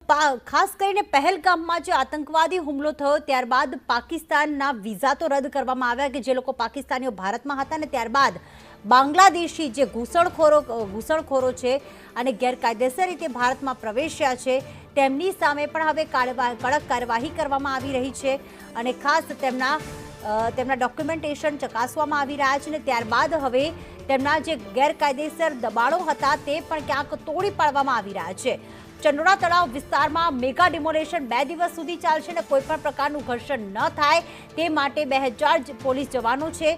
ખાસ કરીને પહેલગામમાં જે આતંકવાદી હુમલો થયો ત્યારબાદ પાકિસ્તાનના વિઝા તો રદ કરવામાં આવ્યા કે જે લોકો પાકિસ્તાનીઓ ભારતમાં હતા ને ત્યારબાદ બાંગ્લાદેશી જે ઘૂસણખોરો છે અને ગેરકાયદેસર રીતે ભારતમાં પ્રવેશ્યા છે તેમની સામે પણ હવે કડક કાર્યવાહી કરવામાં આવી રહી છે અને ખાસ તેમના ડોક્યુમેન્ટેશન ચકાસવામાં આવી રહ્યા છે અને ત્યારબાદ હવે તેમના જે ગેરકાયદેસર દબાણો હતા તે પણ ક્યાંક તોડી પાડવામાં આવી રહ્યા છે। ચંડોળા તળાવ વિસ્તારમાં મેગા ડિમોલેશન 2 દિવસ સુધી ચાલશે અને કોઈપણ પ્રકારનું ઘર્ષણ ન થાય તે માટે 2000 પોલીસ જવાનો છે।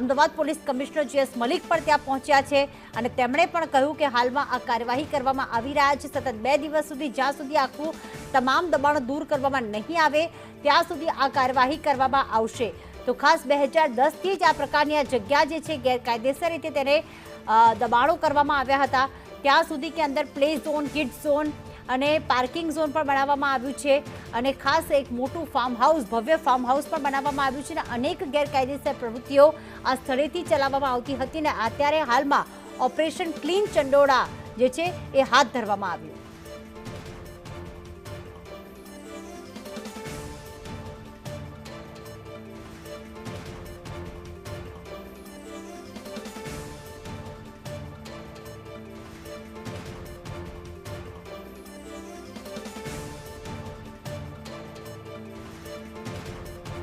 Ahmedabad police commissioner GS Malik પણ ત્યાં પહોંચ્યા છે અને તેમણે પણ કહ્યું કે હાલમાં આ કાર્યવાહી કરવામાં આવી રહ્યા છે। સતત 2 દિવસ સુધી જ્યાં સુધી આખું તમામ દબાણો દૂર કરવામાં નહીં આવે ત્યાં સુધી આ કાર્યવાહી કરવામાં આવશે। તો ખાસ 2010થી જ આ પ્રકારની આ જગ્યા જે છે ગેરકાયદેસર રીતે તેને દબાણો કરવામાં આવ્યા હતા ત્યાં સુધી કે અંદર પ્લે ઝોન, કિડ્સ ઝોન અને પાર્કિંગ ઝોન પણ બનાવવામાં આવ્યું છે અને ખાસ એક મોટું ફાર્મ હાઉસ, ભવ્ય ફાર્મ હાઉસ પણ બનાવવામાં આવ્યું છે અને અનેક ગેરકાયદેસર પ્રવૃત્તિઓ આ સ્થળેથી ચલાવવામાં આવતી હતી અને અત્યારે હાલમાં ઓપરેશન ક્લીન ચંડોળા જે છે એ હાથ ધરવામાં આવ્યું